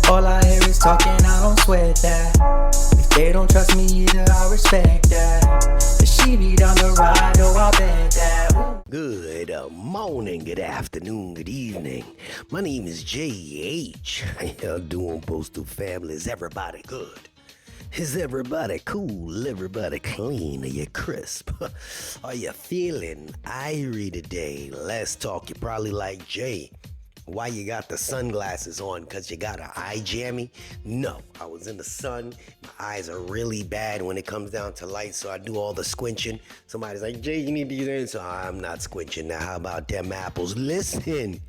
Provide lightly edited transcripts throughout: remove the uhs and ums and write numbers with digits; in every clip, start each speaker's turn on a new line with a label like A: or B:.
A: All I hear is talking, I don't sweat that. If they don't trust me either, I respect that. But she be down the ride, oh, I bet that. Ooh.
B: Good morning, good afternoon, good evening. My name is J.H. How y'all doing, Postal family? Is everybody good? Is everybody cool? Everybody clean? Are you crisp? Are you feeling irie today? Let's talk. You're probably like, Jay, why you got the sunglasses on? Because you got an eye jammy? No, I was in the sun. My eyes are really bad when it comes down to light, so I do all the squinching. Somebody's like, Jay, you need to use it. So I'm not squinching. Now, how about them apples? Listen.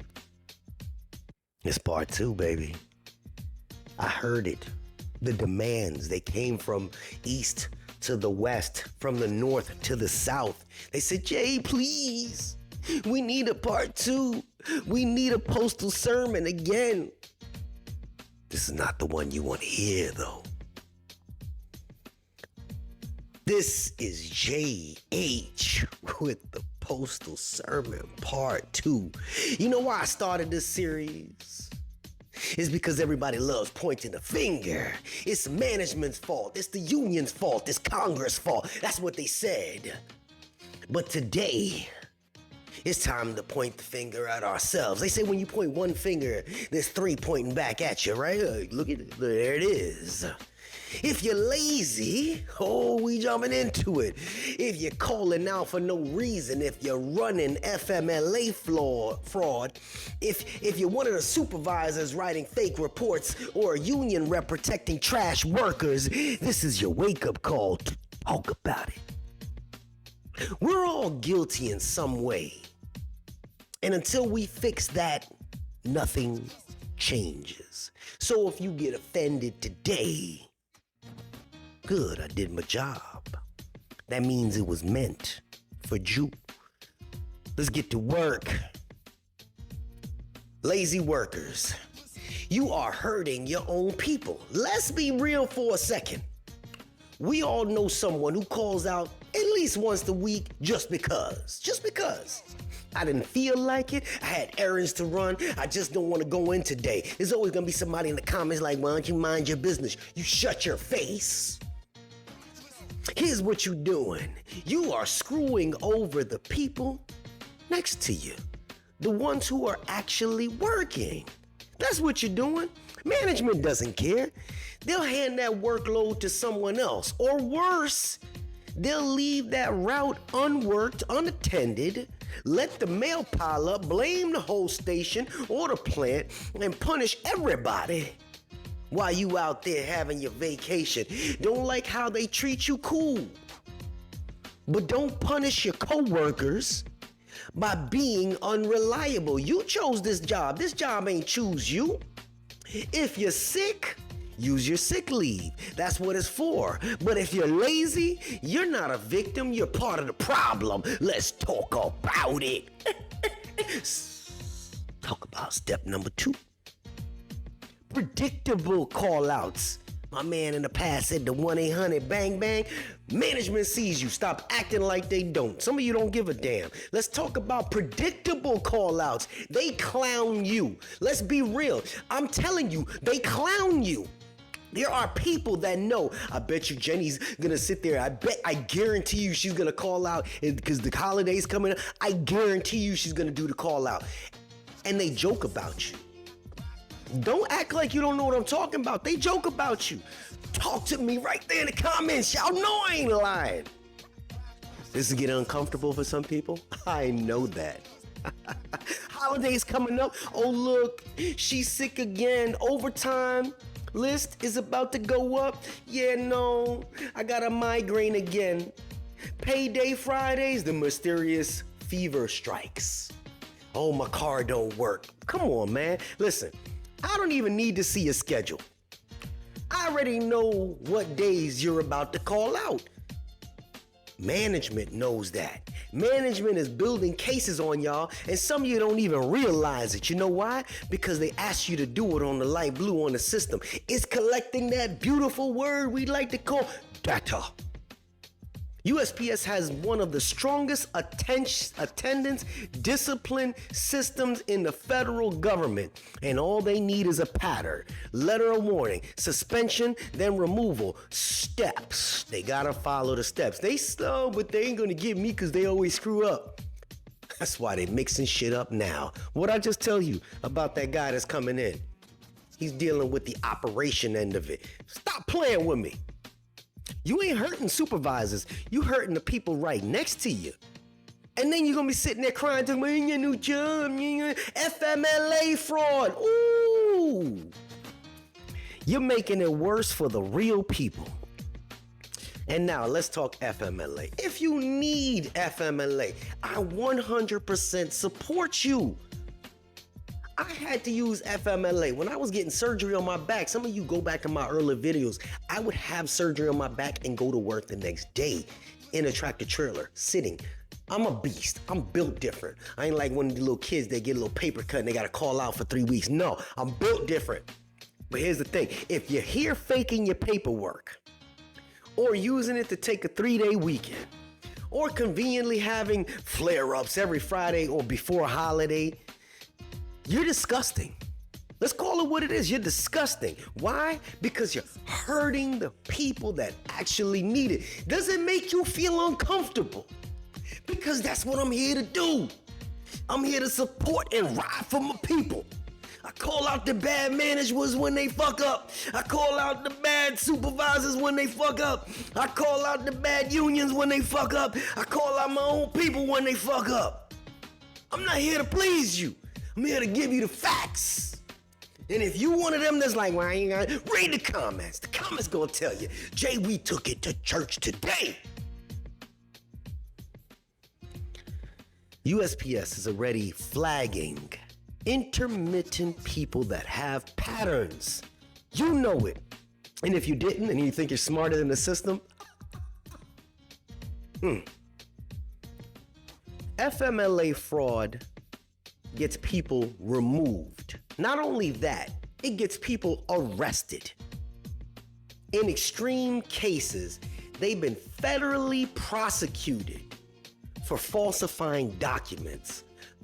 B: It's part 2, baby. I heard it. The demands, they came from east to the west, from the north to the south. They said, Jay, please, we need a part 2. We need a postal sermon again. This is not the one you want to hear, though. This is J.H. with the Postal Sermon Part 2. You know why I started this series? It's because everybody loves pointing the finger. It's management's fault. It's the union's fault. It's Congress' fault. That's what they said. But today, it's time to point the finger at ourselves. They say when you point one finger, there's 3 pointing back at you, right? Look at it. There it is. If you're lazy, we jumping into it. If you're calling out for no reason, if you're running FMLA fraud, if you're one of the supervisors writing fake reports or a union rep protecting trash workers, this is your wake-up call to talk about it. We're all guilty in some way. And until we fix that, nothing changes. So if you get offended today, good, I did my job. That means it was meant for you. Let's get to work. Lazy workers, you are hurting your own people. Let's be real for a second. We all know someone who calls out at least once a week just because. Just because. I didn't feel like it. I had errands to run. I just don't want to go in today. There's always going to be somebody in the comments like, why don't you mind your business? You shut your face. Here's what you're doing. You are screwing over the people next to you. The ones who are actually working. That's what you're doing. Management doesn't care. They'll hand that workload to someone else. Or worse, they'll leave that route unworked, unattended, let the mail pile up, blame the whole station or the plant, and punish everybody while you out there having your vacation. Don't like how they treat you? Cool. But don't punish your coworkers by being unreliable. You chose this job. This job ain't choose you. If you're sick, use your sick leave. That's what it's for. But if you're lazy, you're not a victim. You're part of the problem. Let's talk about it. Talk about step number 2. Predictable call-outs. My man in the past said the 1-800-BANG-BANG. Management sees you. Stop acting like they don't. Some of you don't give a damn. Let's talk about predictable call-outs. They clown you. Let's be real. I'm telling you, they clown you. There are people that know. I bet you Jenny's gonna sit there. I guarantee you she's gonna call out because the holiday's coming up. I guarantee you she's gonna do the call out. And they joke about you. Don't act like you don't know what I'm talking about. They joke about you. Talk to me right there in the comments. Y'all know I ain't lying. This is getting uncomfortable for some people. I know that. Holidays coming up. Oh, look, she's sick again. Overtime list is about to go up. Yeah, no, I got a migraine again. Payday Fridays, the mysterious fever strikes. Oh, my car don't work. Come on, man. Listen, I don't even need to see a schedule. I already know what days you're about to call out. Management knows that. Management is building cases on y'all, and some of you don't even realize it. You know why? Because they asked you to do it on the light blue on the system. It's collecting that beautiful word we like to call data. USPS has one of the strongest attendance discipline systems in the federal government, and all they need is a pattern, letter of warning, suspension, then removal, steps. They gotta follow the steps. They slow, but they ain't gonna get me because they always screw up. That's why they mixing shit up now. What I just tell you about that guy that's coming in? He's dealing with the operation end of it. Stop playing with me. You ain't hurting supervisors. You hurting the people right next to you. And then you're going to be sitting there crying, talking about your new job, FMLA fraud. Ooh. You're making it worse for the real people. And now let's talk FMLA. If you need FMLA, I 100% support you. I had to use FMLA when I was getting surgery on my back. Some of you go back to my earlier videos. I would have surgery on my back and go to work the next day in a tractor trailer, sitting. I'm a beast. I'm built different. I ain't like one of the little kids that get a little paper cut and they gotta call out for 3 weeks. No, I'm built different. But here's the thing. If you're here faking your paperwork or using it to take a 3-day weekend or conveniently having flare-ups every Friday or before a holiday, you're disgusting. Let's call it what it is. You're disgusting. Why? Because you're hurting the people that actually need it. Does it make you feel uncomfortable? Because that's what I'm here to do. I'm here to support and ride for my people. I call out the bad managers when they fuck up. I call out the bad supervisors when they fuck up. I call out the bad unions when they fuck up. I call out my own people when they fuck up. I'm not here to please you. I'm here to give you the facts. And if you one of them that's like, well, I ain't gonna read the comments. The comments gonna tell you, Jay, we took it to church today. USPS is already flagging intermittent people that have patterns. You know it. And if you didn't and you think you're smarter than the system, FMLA fraud gets people removed. Not only that, it gets people arrested. In extreme cases, they've been federally prosecuted for falsifying documents.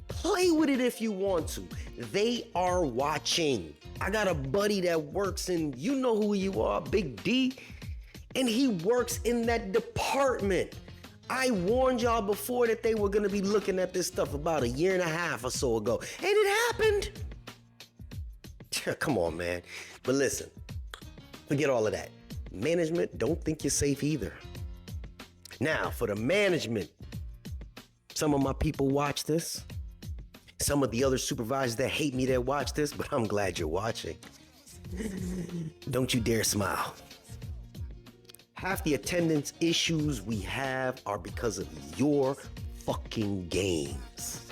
B: Play with it if you want to. They are watching. I got a buddy that works in, you know who you are, Big D, and he works in that department. I warned y'all before that they were gonna be looking at this stuff about 1.5 years or so ago, and it happened. Come on, man. But listen, forget all of that. Management, don't think you're safe either. Now, for the management, some of my people watch this. Some of the other supervisors that hate me that watch this, but I'm glad you're watching. Don't you dare smile. Half the attendance issues we have are because of your fucking games.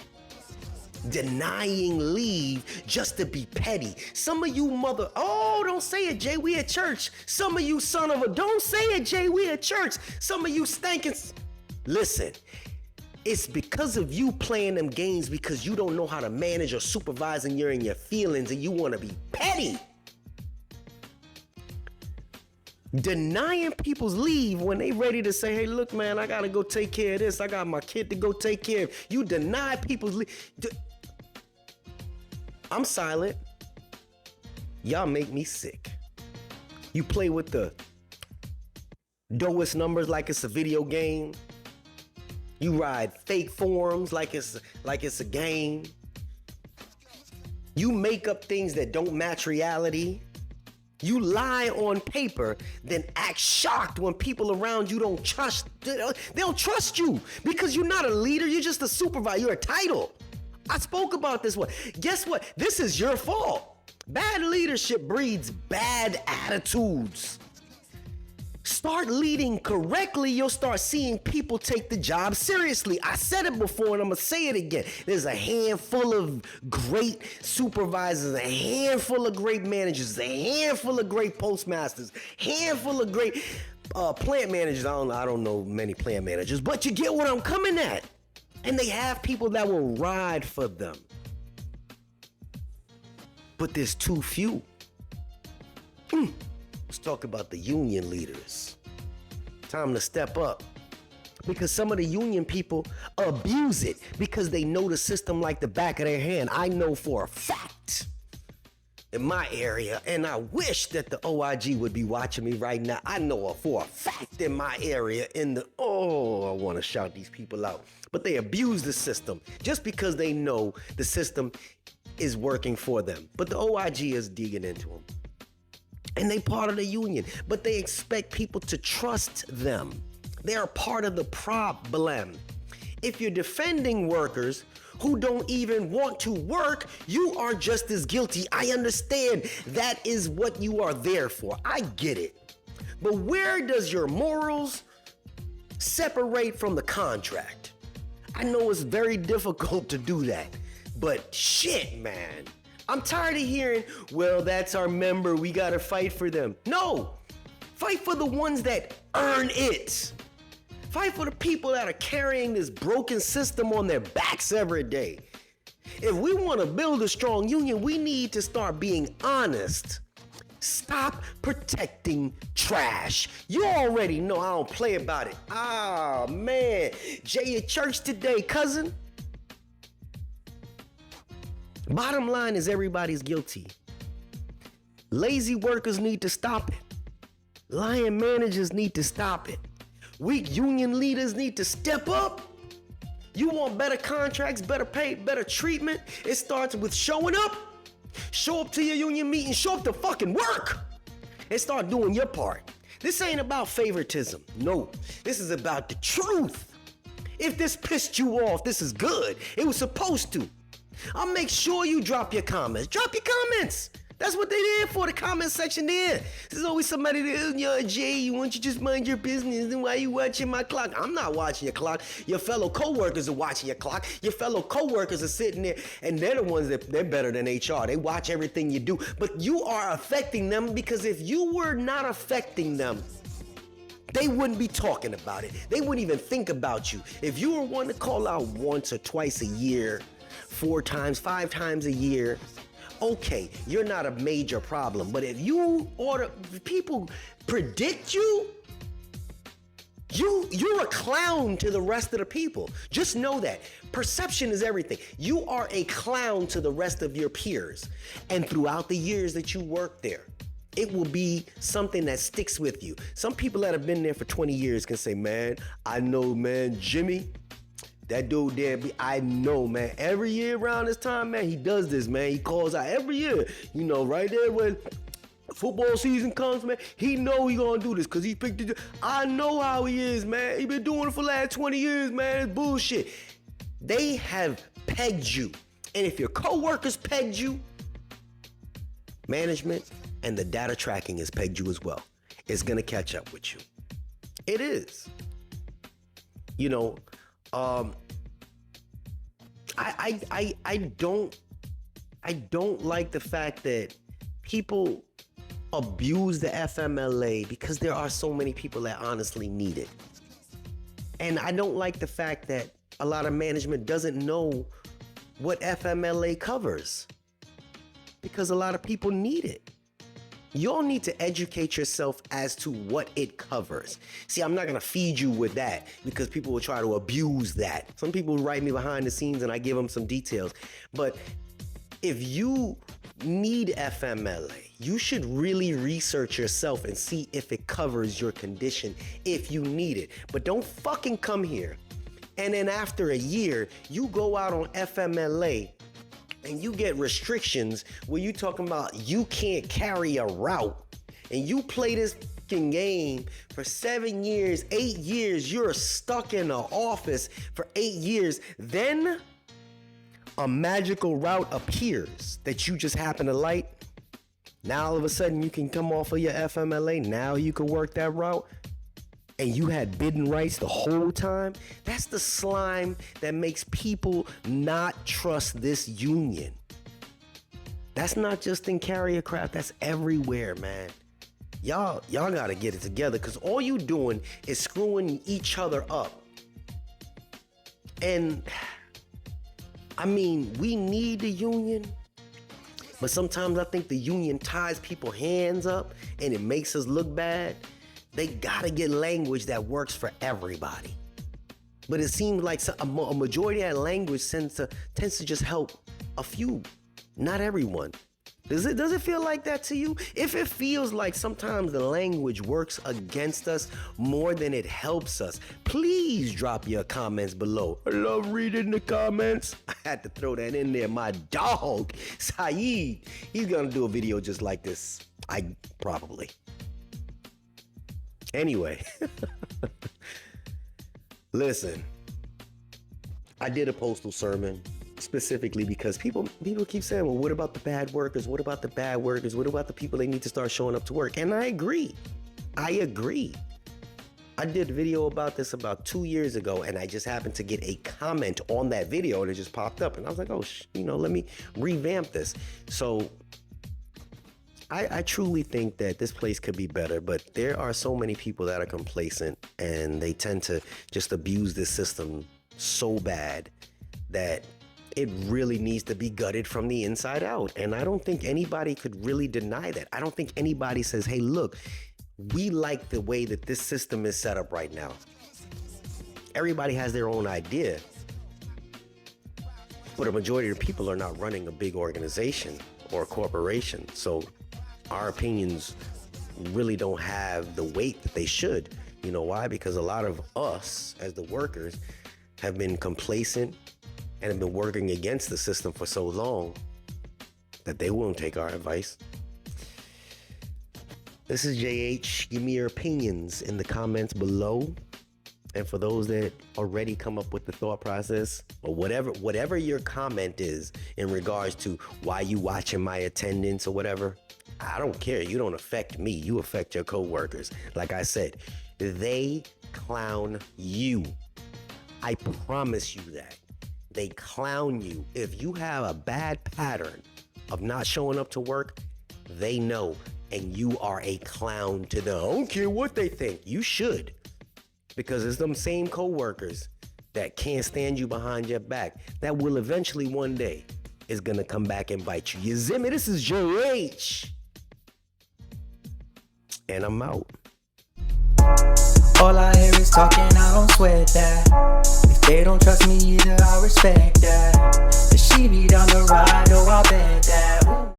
B: Denying leave just to be petty. Some of you don't say it, Jay, we at church. Some of you son of a, don't say it, Jay, we at church. Some of you stinking. Listen, it's because of you playing them games because you don't know how to manage or supervise and you're in your feelings and you want to be petty. Denying people's leave when they ready to say, hey, look, man, I got to go take care of this. I got my kid to go take care of. You deny people's leave. I'm silent. Y'all make me sick. You play with the lowest numbers like it's a video game. You ride fake forms like it's a game. You make up things that don't match reality. You lie on paper, then act shocked when people around you don't trust. They don't trust you because you're not a leader. You're just a supervisor. You're a title. I spoke about this one. Guess what? This is your fault. Bad leadership breeds bad attitudes. Start leading correctly, you'll start seeing people take the job seriously. I said it before and I'm gonna say it again. There's a handful of great supervisors, a handful of great managers, a handful of great postmasters, handful of great plant managers. I don't know many plant managers, but you get what I'm coming at. And they have people that will ride for them. But there's too few. Let's talk about the union leaders. Time to step up. because some of the union people abuse it because they know the system like the back of their hand. I know for a fact in my area, and I wish that the OIG would be watching me right now. I know for a fact in my area I want to shout these people out, but they abuse the system just because they know the system is working for them. But the OIG is digging into them. And they part of the union, but they expect people to trust them. They are part of the problem. If you're defending workers who don't even want to work, you are just as guilty. I understand that is what you are there for. I get it. But where does your morals separate from the contract? I know it's very difficult to do that, but shit, man. I'm tired of hearing, well, that's our member, we gotta fight for them. No, fight for the ones that earn it. Fight for the people that are carrying this broken system on their backs every day. If we wanna build a strong union, we need to start being honest. Stop protecting trash. You already know I don't play about it. Ah, man, Jay at church today, cousin. Bottom line is everybody's guilty. Lazy workers need to stop it. Lying managers need to stop it. Weak union leaders need to step up. You want better contracts, better pay, better treatment? It starts with showing up. Show up to your union meeting, show up to fucking work, and start doing your part. This ain't about favoritism. No, this is about the truth. If this pissed you off, this is good. It was supposed to. I'll make sure you drop your comments. Drop your comments. That's what they're there for, the comment section there. There's always somebody there, yo, Jay, why don't you just mind your business? Then why you watching my clock? I'm not watching your clock. Your fellow coworkers are watching your clock. Your fellow coworkers are sitting there, and they're the ones that they're better than HR. They watch everything you do, but you are affecting them, because if you were not affecting them, they wouldn't be talking about it. They wouldn't even think about you. If you were one to call out once or twice a year, 4 times, 5 times a year, okay, you're not a major problem. But if people predict you're a clown to the rest of the people. Just know that. Perception is everything. You are a clown to the rest of your peers. And throughout the years that you work there, it will be something that sticks with you. Some people that have been there for 20 years can say, man, I know, man, Jimmy, that dude there, I know, man. Every year around this time, man, he does this, man. He calls out every year. You know, right there when football season comes, man, he know he gonna do this because he picked it. I know how he is, man. He been doing it for the last 20 years, man. It's bullshit. They have pegged you. And if your coworkers pegged you, management and the data tracking has pegged you as well. It's gonna catch up with you. It is. You know, I don't like the fact that people abuse the FMLA because there are so many people that honestly need it. And I don't like the fact that a lot of management doesn't know what FMLA covers because a lot of people need it. Y'all need to educate yourself as to what it covers. See, I'm not gonna feed you with that because people will try to abuse that. Some people write me behind the scenes and I give them some details. But if you need FMLA, you should really research yourself and see if it covers your condition, if you need it. But don't fucking come here and then after a year, you go out on FMLA and you get restrictions where you talking about you can't carry a route, and you play this fucking game for 7 years, 8 years, you're stuck in an office for 8 years, then a magical route appears that you just happen to like. Now all of a sudden you can come off of your FMLA, now you can work that route, and you had bidding rights the whole time. That's the slime that makes people not trust this union. That's not just in carrier craft, that's everywhere, man. Y'all gotta get it together, because all you doing is screwing each other up. And I mean, we need the union, but sometimes I think the union ties people's hands up and it makes us look bad. They gotta get language that works for everybody. But it seems like a majority of that language tends to just help a few, not everyone. Does it feel like that to you? If it feels like sometimes the language works against us more than it helps us, please drop your comments below. I love reading the comments. I had to throw that in there. My dog, Saeed, he's gonna do a video just like this. Probably. Anyway, listen, I did a Postal sermon specifically because people keep saying, well, what about the bad workers? What about the bad workers? What about the people that need to start showing up to work? And I agree. I did a video about this about 2 years ago, and I just happened to get a comment on that video, and it just popped up. And I was like, oh, let me revamp this. So I truly think that this place could be better, but there are so many people that are complacent, and they tend to just abuse this system so bad that it really needs to be gutted from the inside out. And I don't think anybody could really deny that. I don't think anybody says, hey, look, we like the way that this system is set up right now. Everybody has their own idea, but a majority of the people are not running a big organization or a corporation. So our opinions really don't have the weight that they should. You know why? Because a lot of us as the workers have been complacent and have been working against the system for so long that they won't take our advice. This is JH. Give me your opinions in the comments below. And for those that already come up with the thought process, or whatever your comment is in regards to why you watching my attendance or whatever, I don't care. You don't affect me. You affect your coworkers. Like I said, they clown you. I promise you that. They clown you. If you have a bad pattern of not showing up to work, they know, and you are a clown to them. I don't care what they think. You should, because it's them same coworkers that can't stand you behind your back that will eventually one day is gonna come back and bite you. You zimmy, this is JH. And I'm out.
A: All I hear is talking, I don't sweat that. If they don't trust me either, I respect that. The she be down the ride, oh I bet that. Ooh.